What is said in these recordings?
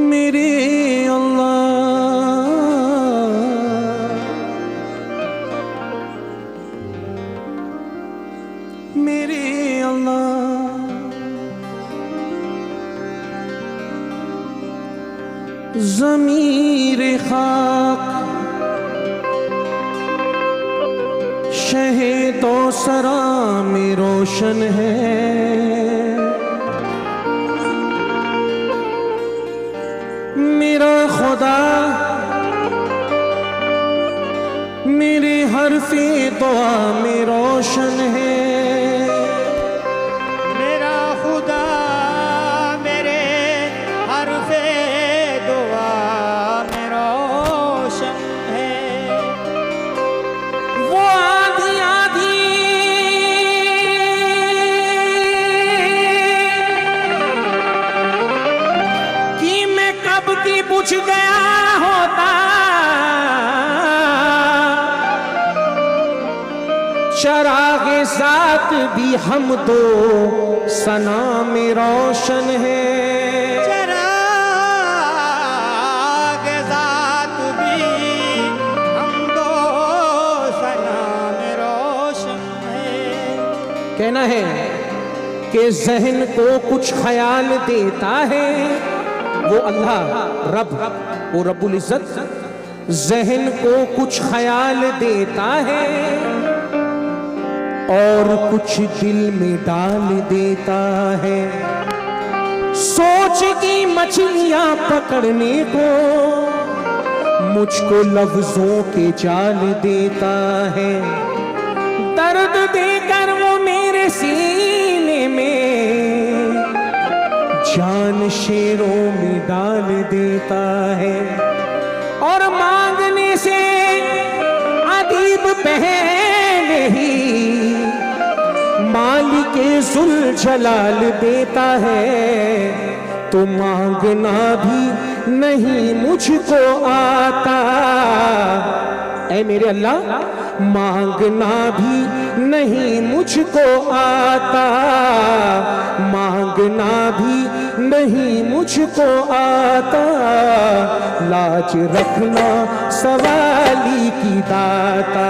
मेरे अल्लाह, मेरे अल्लाह, ज़मीर खाक शहे तो सरा में रोशन है। मेरा खुदा मेरे हरफे दुआ में रोशन है। मेरा खुदा मेरे हरफे दुआ में रोशन है। वो आधी आधी कि मैं कब की बुझ गया होता, चरागे साथ भी हम दो सना में रोशन है। चरागे साथ भी हम दो सना में रोशन है। कहना है कि जहन को कुछ ख्याल देता है वो अल्लाह रब, वो रब्बुल इज्जत जहन को कुछ ख्याल देता है और कुछ दिल में डाल देता है। सोच की मछलियां पकड़ने को मुझको लफ्जों के जाल देता है। दर्द देकर वो मेरे सीने में जान शेरों में डाल देता है। और मांगने से अदीब पहले ही मालिके जुल जलाल देता है। तो मांगना भी नहीं मुझको आता, ऐ मेरे अल्लाह मांगना भी नहीं मुझको आता, मांगना भी नहीं मुझको आता। लाज रखना सवाली की दाता।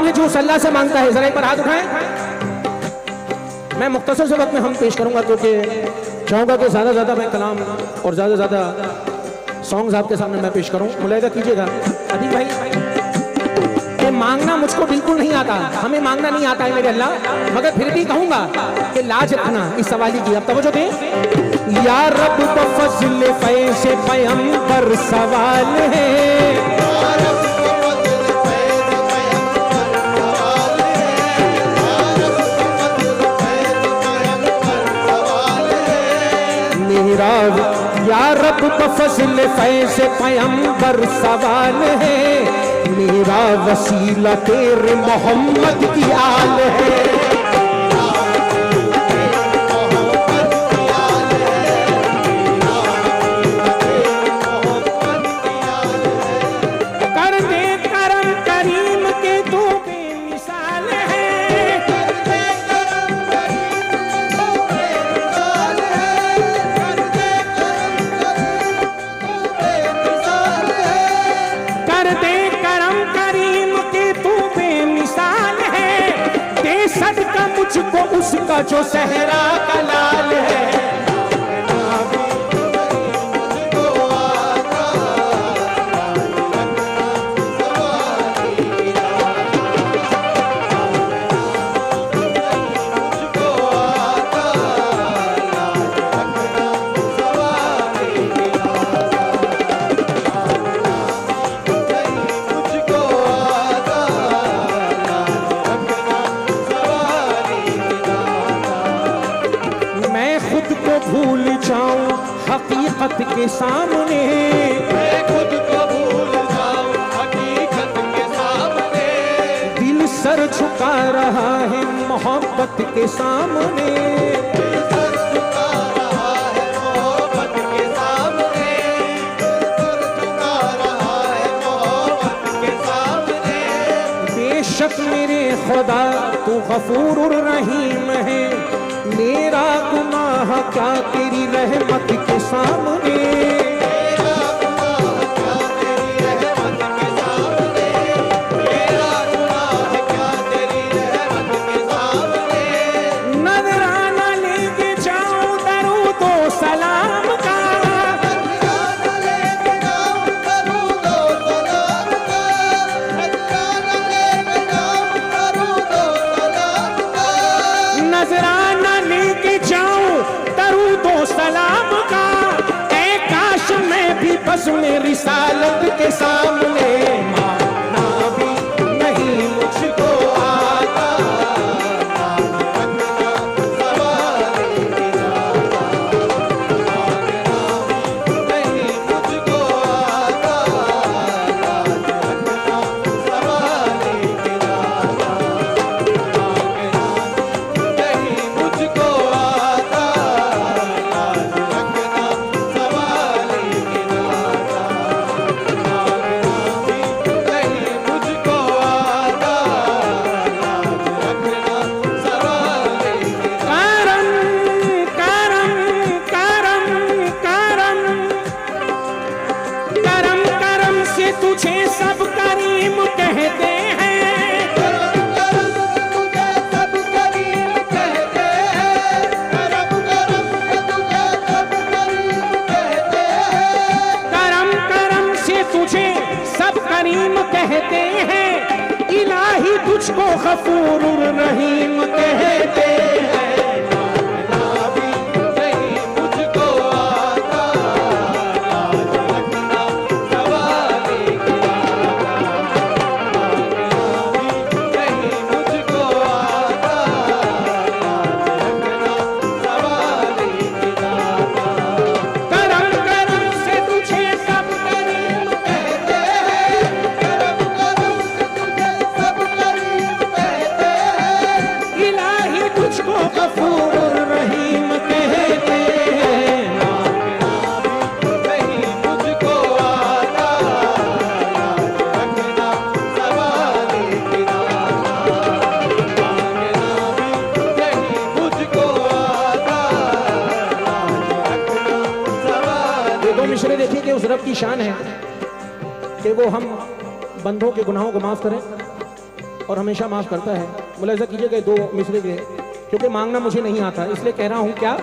जो अल्लाह से मांगता है जरा एक बार हाथ उठाएं। मैं मुख्तसर से वक्त में हम पेश करूंगा क्योंकि चाहूंगा कि ज़्यादा ज़्यादा मैं कलाम और ज़्यादा ज़्यादा सॉन्ग्स आपके सामने मैं पेश करूं। मुलाहिजा कीजिएगा अदीब भाई, ये मांगना मुझको बिल्कुल नहीं आता, हमें मांगना नहीं आता है मेरे अल्लाह, मगर फिर भी कहूंगा कि लाज रखना इस सवाली की। अब तवज्जो दें। या रब बफज़्ल फैज़ पैगंबर सवाल है, या रब रब को फजल फैज़ पैगंबर सवाल है, मेरा वसीला तेरे मोहम्मद की आल है। कर दे करम करीम के तू बेमिसाल है, कर दे करम करीम के तू बेमिसाल है, दे सदका मुझको उसका जो सहरा का लाल है। भूल जाऊं हकीकत के सामने, मैं खुद को भूल जाऊं हकीकत के सामने, दिल सर झुका रहा है मोहब्बत के सामने, दिल सर झुका रहा है मोहब्बत के सामने, दिल सर झुका रहा है मोहब्बत के सामने। बेशक मेरे खुदा तू गफूर रहीम है, मेरा गुनाह क्या तेरी रहमत के सामने, मेरा गुनाह क्या तेरी रहमत के सामने, मेरा गुनाह क्या तेरी रहमत के सामने। नजराना लेके जाऊं दरूद ओ सलाम का, नजराना लेके जाऊं दरूद ओ सलाम का, नजराना लेके जाऊं दरूद ओ सलाम का, नजराना लेके जाऊं दरूद ओ सलाम का, ऐ काश मैं भी बस में रिसालत के सामने, माना भी नहीं मुझको आता, नहीं मुझको आता, सवाले के दाता, नहीं मुझको आता, रखना सवाले के दाता, नहीं मुझको आता, रखना सवाले के करम करम करम करम करम करम से तुझे सब करीम कहते हैं, करम तुझे सब करीम कहते हैं, करम तुझे सब करीम कहते हैं, करम करम से तुझे सब करीम कहते हैं, इलाही तुझको गफूर रहीम कहते हैं। भी नहीं मुझको आता, रखना सवाले के दाता, नहीं मुझको आता, रखना सवाले के दाता। करम करम से तुझे सब करीम कहते हैं, करम से तुझे सब करीम कहते हैं, इलाही तुझको गफूर रहीम कहते हैं। नहीं मुझको आता, रखना सवाले के दाता, नहीं मुझको आता, रखना सवाले। ये दो मिसरे देखिए कि उस रब की शान है कि वो हम बंदों के गुनाहों को माफ करें और हमेशा माफ करता है। मुलाहिजा कीजिए कि दो मिसरे के, क्योंकि मांगना मुझे नहीं आता इसलिए कह रहा हूं क्या,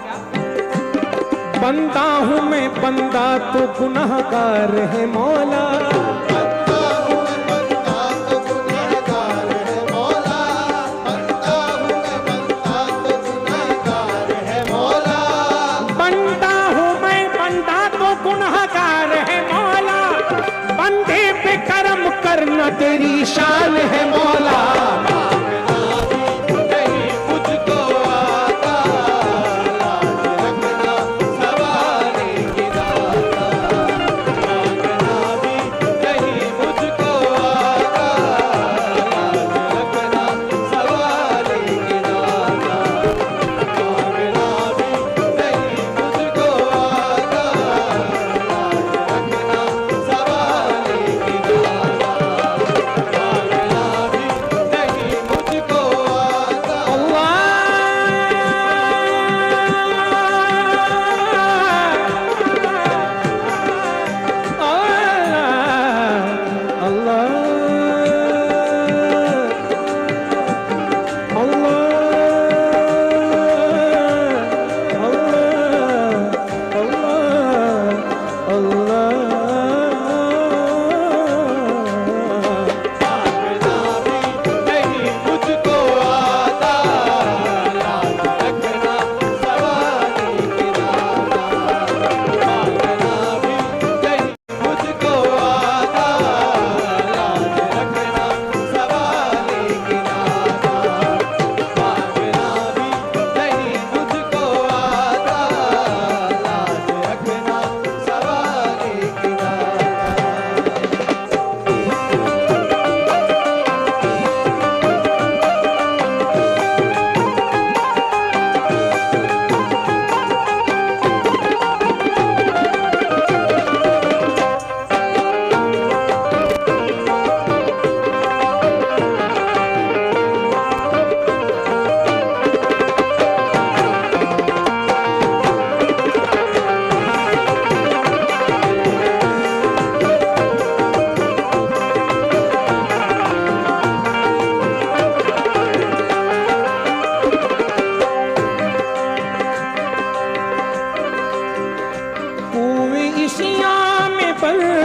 बंदा हूं मैं बंदा तो गुनाहगार है मौला, बंदा हूँ मैं बंदा तो गुनहगार है मौला, बंदा हूँ मैं बंदा तो गुनहगार है मौला, बंदा हूं मैं बंदा तो गुनाहगार है मौला, बंदे पे करम करना तेरी शान है मौला। नहीं मुझको आता, रखना सवाले के दाता,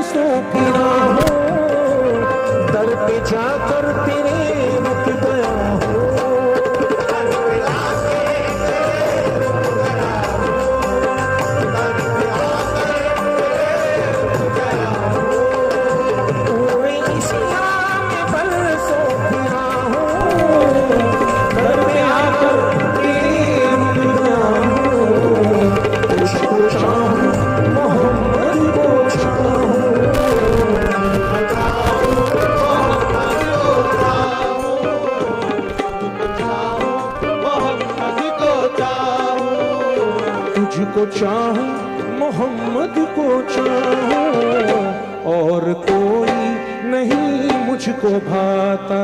बरसों की राहों, दर पे जाकर तेरे रुक गया हूँ। ओए इस राह में बरसों की राहों, दर पे आकर तेरे रुक गया हूँ। तुझको चाहूं मोहम्मद को चाहूं, मोहम्मद को चाहूं, तुझको चाहूं मोहम्मद को चाहूं, और कोई नहीं मुझको भाता।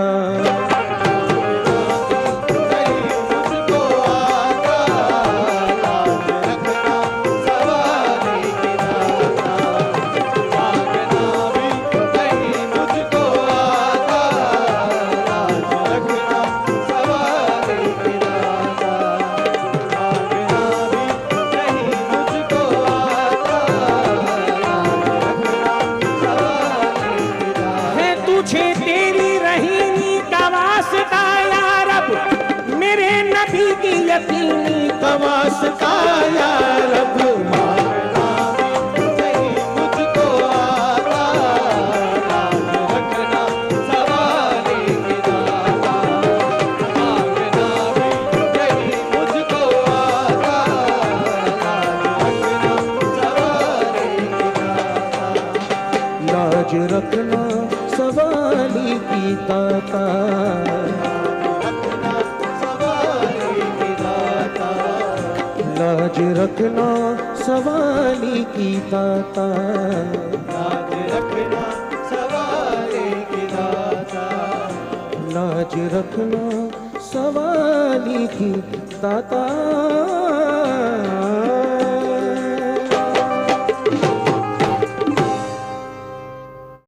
नहीं मुझको आता, लाज रखना सवारी की दाता। मांगना भी नहीं मुझको आता, लाज रखना सवारी की दाता। मांगना भी नहीं मुझको आता, लाज रखना सवारी की दाता। है तुझे तेरी रहीमी का वास्ता या रब, मेरे नबी की यकीनी का वास्ता या रब। मांगना भी नहीं मुझको आता, लाज रखना सवारी की दाता। मांगना भी नहीं मुझको आता, लाज रखना सवारी की दाता। लाज रखना सवाली की दाता। लाज रखना सवारी की दाता। लाज रखना सवाली की दाता।